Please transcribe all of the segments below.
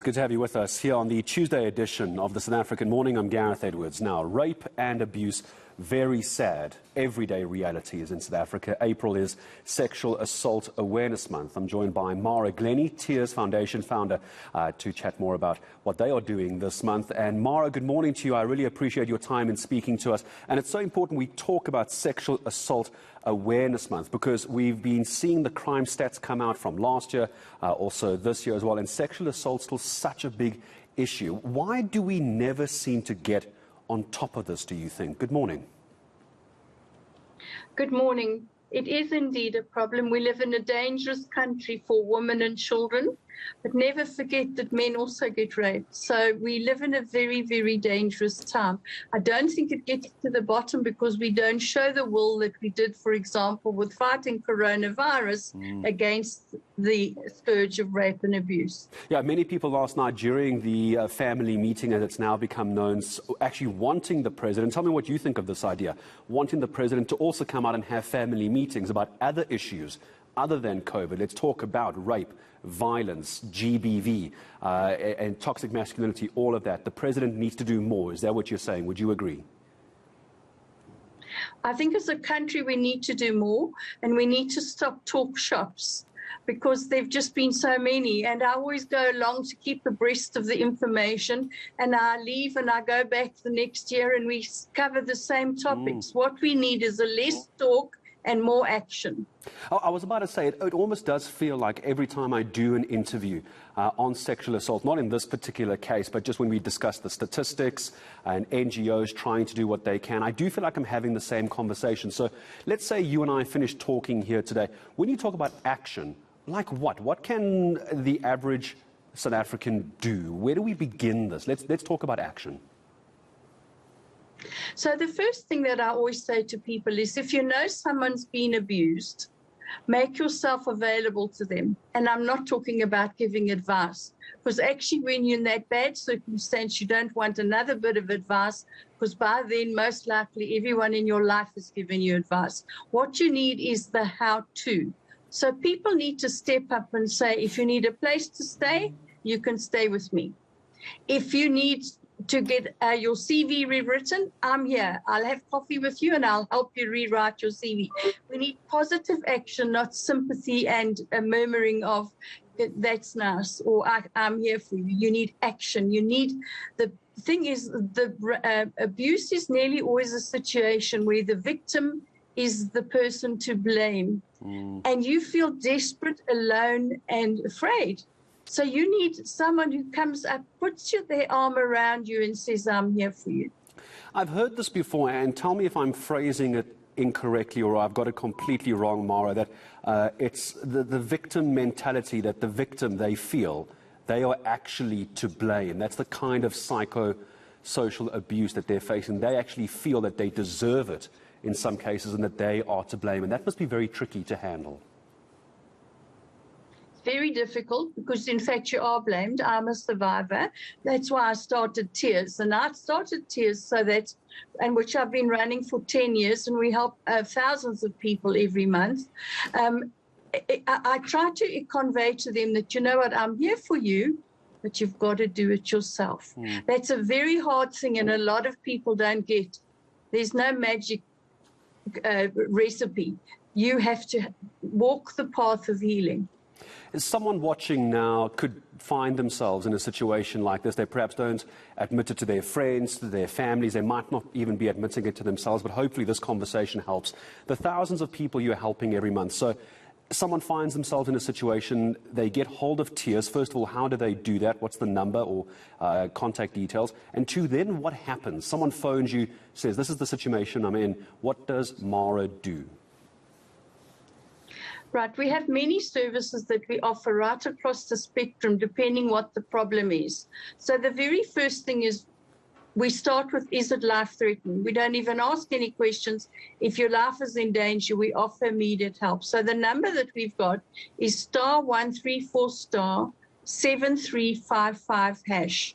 Good to have you with us here on the Tuesday edition of the South African Morning. I'm Gareth Edwards. Now, rape and abuse, very sad, everyday realities in South Africa. April is Sexual Assault Awareness Month. I'm joined by Mara Glennie, Tears Foundation founder, to chat more about what they are doing this month. And Mara, good morning to you. I really appreciate your time in speaking to us. And it's so important we talk about Sexual Assault Awareness Month because we've been seeing the crime stats come out from last year, also this year as well, and sexual assault is still such a big issue. Why do we never seem to get on top of this, do you think? Good morning. Good morning. It is indeed a problem. We live in a dangerous country for women and children, but never forget that men also get raped. So we live in a very, very dangerous time. I don't think it gets to the bottom because we don't show the will that we did, for example, with fighting coronavirus against the scourge of rape and abuse. Yeah, many people last night during the family meeting, as it's now become known, actually wanting the president, tell me what you think of this idea, wanting the president to also come out and have family meetings about other issues other than COVID. Let's talk about rape, violence, GBV, and toxic masculinity, all of that. The president needs to do more. Is that what you're saying? Would you agree? I think as a country we need to do more, and we need to stop talk shops because there've just been so many, and I always go along to keep abreast of the information, and I leave and I go back the next year and we cover the same topics. What we need is a less talk and more action. I was about to say, it almost does feel like every time I do an interview on sexual assault, not in this particular case, but just when we discuss the statistics and NGOs trying to do what they can, I do feel like I'm having the same conversation. So let's say you and I finish talking here today. When you talk about action, like what? What can the average South African do? Where do we begin this? Let's talk about action. So the first thing that I always say to people is if you know someone's been abused, make yourself available to them. And I'm not talking about giving advice, because actually when you're in that bad circumstance, you don't want another bit of advice, because by then most likely everyone in your life has given you advice. What you need is the how-to. So people need to step up and say, if you need a place to stay, you can stay with me. If you need to get your CV rewritten, I'm here. I'll have coffee with you and I'll help you rewrite your CV. We need positive action, not sympathy and a murmuring of, that's nice, or I'm here for you. You need action. You need, the thing is, the abuse is nearly always a situation where the victim is the person to blame. And you feel desperate, alone, and afraid. So you need someone who comes up, puts their arm around you and says, I'm here for you. I've heard this before, and tell me if I'm phrasing it incorrectly or I've got it completely wrong, Mara, that it's the victim mentality, that the victim, they feel they are actually to blame. That's the kind of psychosocial abuse that they're facing. They actually feel that they deserve it in some cases and that they are to blame. And that must be very tricky to handle. Very difficult because, in fact, you are blamed. I'm a survivor. That's why I started Tears. And I started Tears so that, and which I've been running for 10 years, and we help thousands of people every month. I try to convey to them that, you know what, I'm here for you, but you've got to do it yourself. That's a very hard thing, and a lot of people don't get. There's no magic recipe. You have to walk the path of healing. Someone watching now could find themselves in a situation like this. They perhaps don't admit it to their friends, to their families. They might not even be admitting it to themselves, but hopefully this conversation helps. The thousands of people you're helping every month. So someone finds themselves in a situation, they get hold of Tears. First of all, how do they do that? What's the number or contact details? And two, then what happens? Someone phones you, says, this is the situation I'm in. What does Mara do? Right, we have many services that we offer right across the spectrum, depending what the problem is. So the very first thing is we start with, is it life-threatening? We don't even ask any questions. If your life is in danger, we offer immediate help. So the number that we've got is *134* 7355#.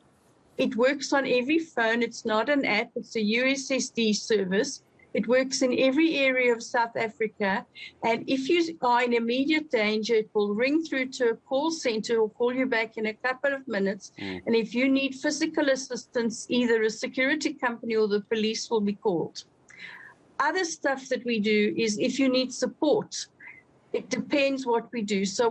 It works on every phone. It's not an app. It's a USSD service. It works in every area of South Africa. And if you are in immediate danger, it will ring through to a call center or call you back in a couple of minutes. And if you need physical assistance, either a security company or the police will be called. Other stuff that we do is if you need support, it depends what we do. So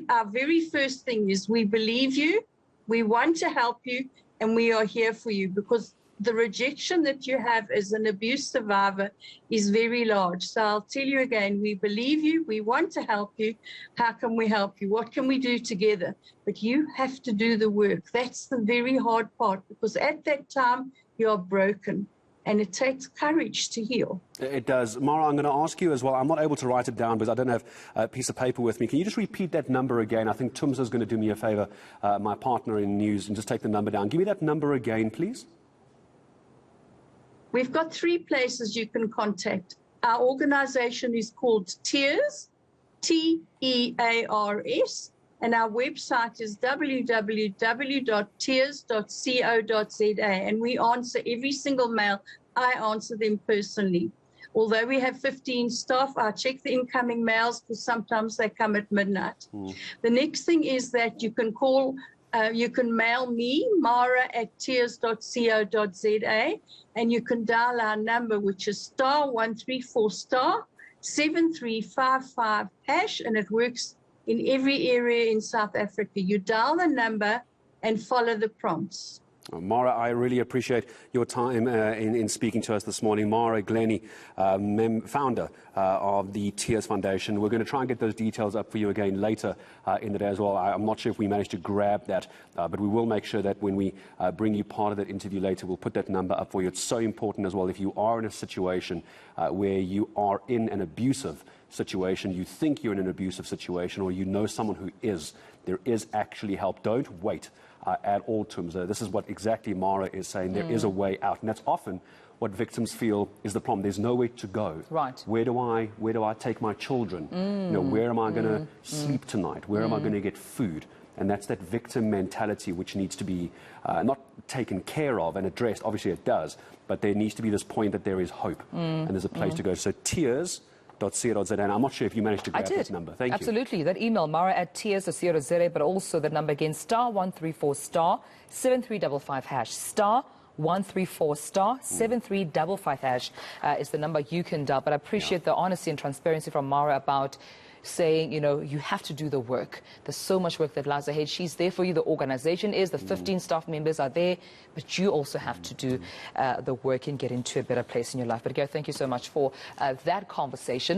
our very first thing is we believe you, we want to help you, and we are here for you, because the rejection that you have as an abuse survivor is very large. So I'll tell you again, we believe you, we want to help you. How can we help you? What can we do together? But you have to do the work. That's the very hard part, because at that time you are broken. And it takes courage to heal. It does. Mara, I'm going to ask you as well. I'm not able to write it down because I don't have a piece of paper with me. Can you just repeat that number again? I think Tumza's going to do me a favour, my partner in news, and just take the number down. Give me that number again, please. We've got 3 places you can contact. Our organisation is called TEARS, T-E-A-R-S, and our website is www.tears.co.za, and we answer every single mail. I answer them personally. Although we have 15 staff, I check the incoming mails because sometimes they come at midnight. The next thing is that you can call, you can mail me, Mara at tears.co.za, and you can dial our number, which is *134 *7355#, and it works in every area in South Africa. You dial the number and follow the prompts. Mara, I really appreciate your time in speaking to us this morning. Mara Glennie, founder of the Tears Foundation. We're going to try and get those details up for you again later in the day as well. I'm not sure if we managed to grab that, but we will make sure that when we bring you part of that interview later, we'll put that number up for you. It's so important as well. If you are in a situation where you are in an abusive situation, you think you're in an abusive situation, or you know someone who is, there is actually help. Don't wait at all, Tumza. This is what exactly Mara is saying. There is a way out, and that's often what victims feel is the problem. There's nowhere to go. Right. Where do I take my children? You know, where am I going to sleep tonight? Where am I going to get food? And that's that victim mentality which needs to be not taken care of and addressed. Obviously it does, but there needs to be this point that there is hope and there's a place to go. So tears.co.za, and I'm not sure if you managed to grab this number. Thank you. Absolutely. That email, Mara at tears.co.za, but also the number again, *134 *7355#, *134 *7355# is the number you can dial. But I appreciate the honesty and transparency from Mara about saying, you know, you have to do the work. There's so much work that lies ahead. She's there for you. The organization is. The 15 staff members are there. But you also have to do the work and get into a better place in your life. But, Gary, thank you so much for that conversation.